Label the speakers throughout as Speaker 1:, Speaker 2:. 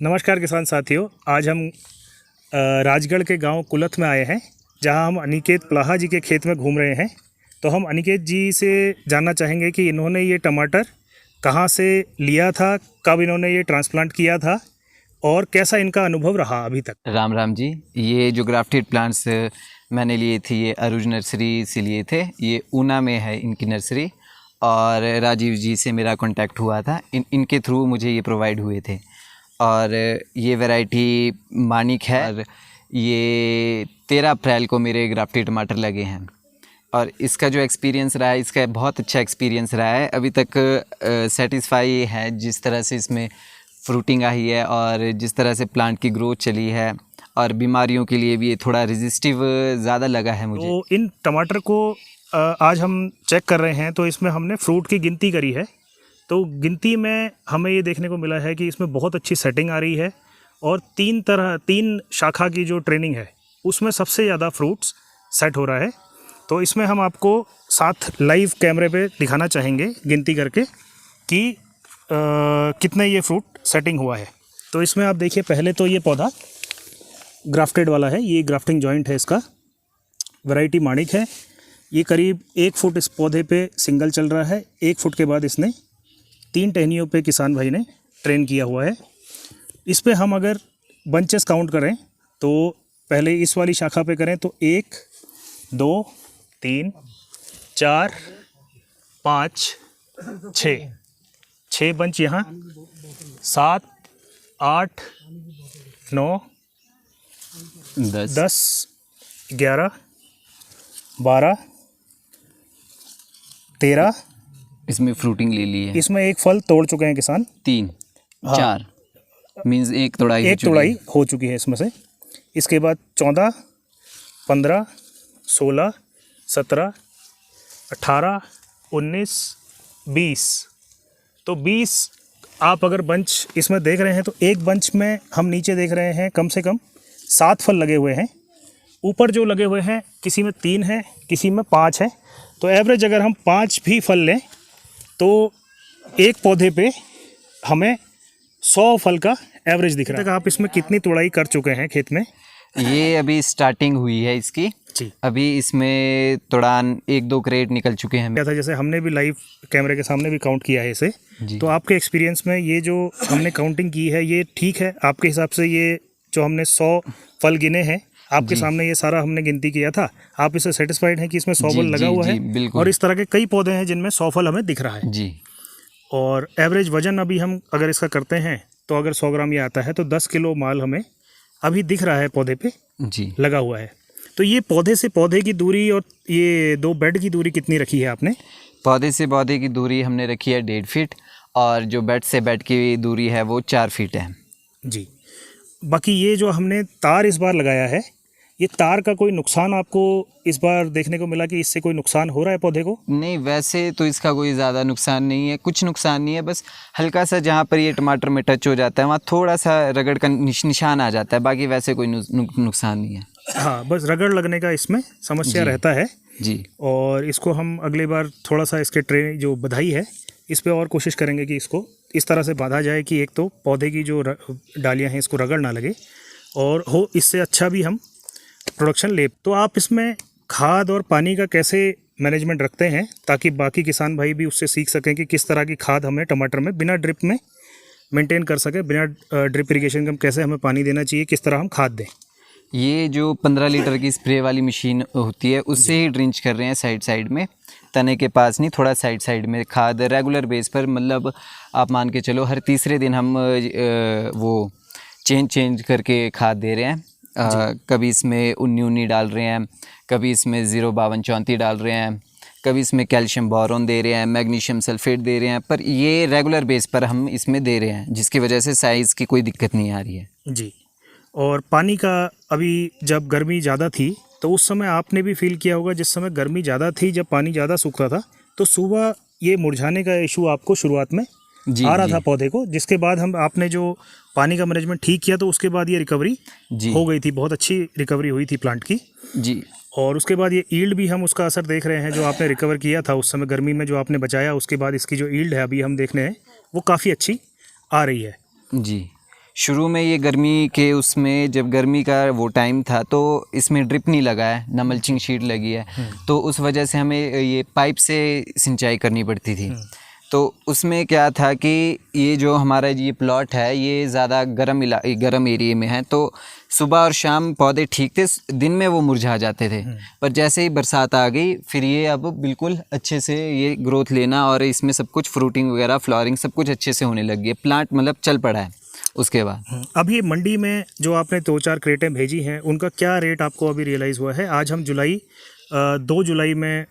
Speaker 1: नमस्कार किसान साथियों, आज हम राजगढ़ के गांव कुलथ में आए हैं, जहां हम अनिकेत प्लाहा जी के खेत में घूम रहे हैं। तो हम अनिकेत जी से जानना चाहेंगे कि इन्होंने ये टमाटर कहां से लिया था, कब इन्होंने ये ट्रांसप्लांट किया था और कैसा इनका अनुभव रहा अभी तक।
Speaker 2: राम राम जी। ये जो ग्राफ्टेड प्लांट्स मैंने लिए थे ये अरुज नर्सरी से लिए थे। ये ऊना में है इनकी नर्सरी और राजीव जी से मेरा कांटेक्ट हुआ था। इनके थ्रू मुझे ये प्रोवाइड हुए थे और ये वैरायटी मानिक है और ये 13 अप्रैल को मेरे ग्राफ्टेड टमाटर लगे हैं और इसका जो एक्सपीरियंस रहा है, इसका बहुत अच्छा एक्सपीरियंस रहा है। अभी तक सेटिस्फाई है जिस तरह से इसमें फ्रूटिंग आई है और जिस तरह से प्लांट की ग्रोथ चली है और बीमारियों के लिए भी ये थोड़ा रेजिस्टिव ज़्यादा लगा है मुझे।
Speaker 1: तो इन टमाटर को आज हम चेक कर रहे हैं, तो इसमें हमने फ्रूट की गिनती करी है। तो गिनती में हमें ये देखने को मिला है कि इसमें बहुत अच्छी सेटिंग आ रही है और तीन शाखा की जो ट्रेनिंग है उसमें सबसे ज़्यादा फ्रूट्स सेट हो रहा है। तो इसमें हम आपको साथ लाइव कैमरे पे दिखाना चाहेंगे गिनती करके कि कितने ये फ्रूट सेटिंग हुआ है। तो इसमें आप देखिए, पहले तो ये पौधा ग्राफ्टेड वाला है, ये ग्राफ्टिंग जॉइंट है, इसका वैरायटी माणिक है। ये करीब 1 फुट इस पौधे पे सिंगल चल रहा है। 1 फुट के बाद इसने 3 टहनियों पे किसान भाई ने ट्रेन किया हुआ है। इस पे हम अगर बंचेस काउंट करें तो पहले इस वाली शाखा पे करें तो 1 2 3 4 5 6 बंच यहाँ, 7 8 9 10 11 12 13।
Speaker 2: इसमें फ्रूटिंग ले ली है।
Speaker 1: इसमें एक फल तोड़ चुके हैं किसान,
Speaker 2: 3
Speaker 1: हाँ।
Speaker 2: 4 मीन्स एक तोड़ाई
Speaker 1: हो चुकी है इसमें से। इसके बाद 14 15 16 17 18 19 20। तो 20 आप अगर बंच इसमें देख रहे हैं तो एक बंच में हम नीचे देख रहे हैं कम से कम 7 फल लगे हुए हैं। ऊपर जो लगे हुए हैं किसी में 3 है, किसी में 5 है। तो एवरेज अगर हम 5 भी फल लें तो एक पौधे पे हमें 100 फल का एवरेज दिख रहा है। आप इसमें कितनी तोड़ाई कर चुके हैं खेत में?
Speaker 2: ये अभी स्टार्टिंग हुई है इसकी
Speaker 1: जी।
Speaker 2: अभी इसमें तोड़ान 1-2 क्रेट निकल चुके हैं।
Speaker 1: क्या था, जैसे हमने भी लाइव कैमरे के सामने भी काउंट किया है इसे, तो आपके एक्सपीरियंस में ये जो हमने काउंटिंग की है ये ठीक है आपके हिसाब से? ये जो हमने 100 फल गिने हैं आपके सामने, ये सारा हमने गिनती किया था, आप इससे सेटिस्फाइड हैं कि इसमें 100 फल लगा हुआ है? और इस तरह के कई पौधे हैं जिनमें 100 फल हमें दिख रहा है
Speaker 2: जी।
Speaker 1: और एवरेज वजन अभी हम अगर इसका करते हैं तो अगर 100 ग्राम ये आता है तो 10 किलो माल हमें अभी दिख रहा है पौधे पे
Speaker 2: जी
Speaker 1: लगा हुआ है। तो ये पौधे से पौधे की दूरी और ये 2 बेड की दूरी कितनी रखी है आपने?
Speaker 2: पौधे से पौधे की दूरी हमने रखी है 1.5 फीट और जो बेड से बेड की दूरी है वो 4 फीट है
Speaker 1: जी। बाकी ये जो हमने तार इस बार लगाया है, ये तार का कोई नुकसान आपको इस बार देखने को मिला कि इससे कोई नुकसान हो रहा है पौधे को?
Speaker 2: नहीं, वैसे तो इसका कोई ज़्यादा नुकसान नहीं है, कुछ नुकसान नहीं है। बस हल्का सा जहाँ पर ये टमाटर में टच हो जाता है वहाँ थोड़ा सा रगड़ का निशान आ जाता है, बाकी वैसे कोई नुकसान नहीं है।
Speaker 1: हाँ, बस रगड़ लगने का इसमें समस्या रहता है
Speaker 2: जी।
Speaker 1: और इसको हम अगली बार थोड़ा सा इसके जो बधाई है इस पर और कोशिश करेंगे कि इसको इस तरह से बांधा जाए कि एक तो पौधे की जो डालियाँ हैं इसको रगड़ ना लगे और हो इससे अच्छा भी हम प्रोडक्शन ले। तो आप इसमें खाद और पानी का कैसे मैनेजमेंट रखते हैं ताकि बाकी किसान भाई भी उससे सीख सकें कि किस तरह की खाद हमें टमाटर में बिना ड्रिप में मेंटेन कर सकें, बिना ड्रिप इरिगेशन के कैसे हमें पानी देना चाहिए, किस तरह हम खाद दें?
Speaker 2: ये जो 15 लीटर की स्प्रे वाली मशीन होती है उससे ही ड्रिंच कर रहे हैं साइड में, तने के पास नहीं, थोड़ा साइड में खाद रेगुलर बेस पर। मतलब आप मान के चलो हर तीसरे दिन हम वो चेंज करके खाद दे रहे हैं। कभी इसमें 19 डाल रहे हैं, कभी इसमें 052-34 डाल रहे हैं, कभी इसमें कैल्शियम बोरोन दे रहे हैं, मैग्नीशियम सल्फेट दे रहे हैं। पर ये रेगुलर बेस पर हम इसमें दे रहे हैं जिसकी वजह से साइज़ की कोई दिक्कत नहीं आ रही है
Speaker 1: जी। और पानी का अभी जब गर्मी ज़्यादा थी तो उस समय आपने भी फील किया होगा, जिस समय गर्मी ज़्यादा थी, जब पानी ज़्यादा सूखता था तो सुबह ये मुरझाने का इशू आपको शुरुआत में आ रहा था पौधे को, जिसके बाद आपने जो पानी का मैनेजमेंट ठीक किया तो उसके बाद ये रिकवरी हो गई थी, बहुत अच्छी रिकवरी हुई थी प्लांट की
Speaker 2: जी।
Speaker 1: और उसके बाद ये ईल्ड भी हम उसका असर देख रहे हैं, जो आपने रिकवर किया था उस समय गर्मी में जो आपने बचाया, उसके बाद इसकी जो ईल्ड है अभी हम देख रहे हैं वो काफ़ी अच्छी आ रही है
Speaker 2: जी। शुरू में ये गर्मी के उसमें जब गर्मी का वो टाइम था तो इसमें ड्रिप नहीं लगा है, ना मल्चिंग शीट लगी है, तो उस वजह से हमें ये पाइप से सिंचाई करनी पड़ती थी। तो उसमें क्या था कि ये जो हमारा ये प्लॉट है ये ज़्यादा गर्म एरिया में है, तो सुबह और शाम पौधे ठीक थे, दिन में वो मुरझा जाते थे। पर जैसे ही बरसात आ गई फिर ये अब बिल्कुल अच्छे से ये ग्रोथ लेना और इसमें सब कुछ फ्रूटिंग वगैरह फ्लावरिंग सब कुछ अच्छे से होने लग गई। प्लांट मतलब चल पड़ा है उसके बाद।
Speaker 1: अभी मंडी में जो आपने 2-4 क्रेटें भेजी हैं उनका क्या रेट आपको अभी रियलाइज़ हुआ है? आज हम 2 जुलाई में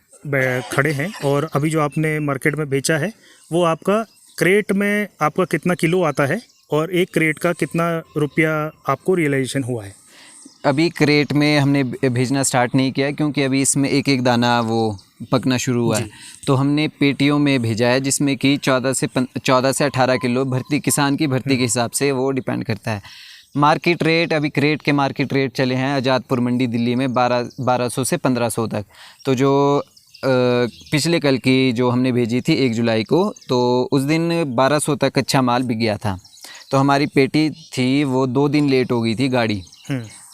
Speaker 1: खड़े हैं और अभी जो आपने मार्केट में बेचा है वो आपका क्रेट में आपका कितना किलो आता है और एक क्रेट का कितना रुपया आपको रियलाइजेशन हुआ है?
Speaker 2: अभी क्रेट में हमने भेजना स्टार्ट नहीं किया क्योंकि अभी इसमें एक एक दाना वो पकना शुरू हुआ है, तो हमने पेटियों में भेजा है जिसमें कि 14 से 18 किलो भर्ती, किसान की भर्ती के हिसाब से वो डिपेंड करता है। मार्केट रेट अभी क्रेट के मार्केट रेट चले हैं आज़ादपुर मंडी दिल्ली में 1200 से 1500 तक। तो जो पिछले कल की जो हमने भेजी थी 1 जुलाई को, तो उस दिन 1200 तक अच्छा माल बिक गया था। तो हमारी पेटी थी वो 2 दिन लेट हो गई थी गाड़ी,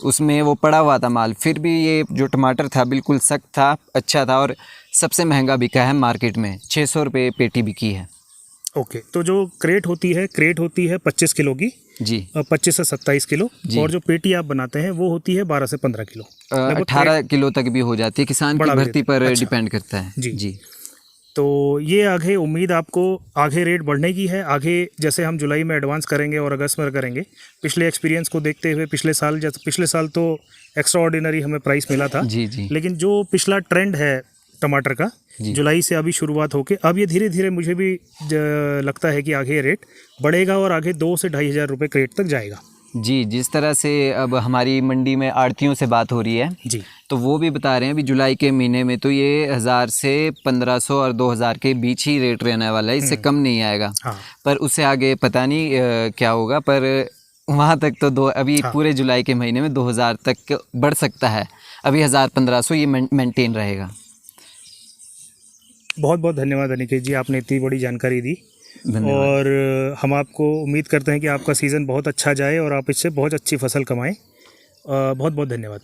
Speaker 2: उसमें वो पड़ा हुआ था माल, फिर भी ये जो टमाटर था बिल्कुल सख्त था, अच्छा था और सबसे महंगा बिका है मार्केट में, 600 रुपये पेटी बिकी है।
Speaker 1: ओके, तो जो क्रेट होती है 25 किलो की
Speaker 2: जी,
Speaker 1: 25 से 27 किलो, और जो पेटी आप बनाते हैं वो होती है 12 से 15 किलो,
Speaker 2: 18 किलो तक भी हो जाती है, किसान की भर्ती पर डिपेंड करता है।
Speaker 1: जी
Speaker 2: जी।
Speaker 1: तो ये आगे उम्मीद आपको आगे रेट बढ़ने की है, आगे जैसे हम जुलाई में एडवांस करेंगे और अगस्त में करेंगे, पिछले एक्सपीरियंस को देखते हुए पिछले साल तो एक्स्ट्रा ऑर्डिनरी हमें प्राइस मिला था।
Speaker 2: जी जी।
Speaker 1: लेकिन जो पिछला ट्रेंड है टमाटर का जुलाई से अभी शुरुआत होके अब ये धीरे धीरे मुझे भी लगता है कि आगे रेट बढ़ेगा और आगे 2 से 2,500 रुपये क्रेट तक जाएगा।
Speaker 2: जी, जिस तरह से अब हमारी मंडी में आड़तियों से बात हो रही है
Speaker 1: जी,
Speaker 2: तो वो भी बता रहे हैं अभी जुलाई के महीने में तो ये 1000 से 1500 और 2000 के बीच ही रेट रहने वाला है, इससे कम नहीं आएगा।
Speaker 1: हाँ।
Speaker 2: पर उससे आगे पता नहीं क्या होगा, पर वहाँ तक तो अभी पूरे जुलाई के महीने में 2000 तक बढ़ सकता है, अभी 1000-1500 ये मेंटेन रहेगा।
Speaker 1: बहुत बहुत धन्यवाद अनिकेत जी, आपने इतनी बड़ी जानकारी दी और हम आपको उम्मीद करते हैं कि आपका सीज़न बहुत अच्छा जाए और आप इससे बहुत अच्छी फसल कमाएं। बहुत बहुत धन्यवाद।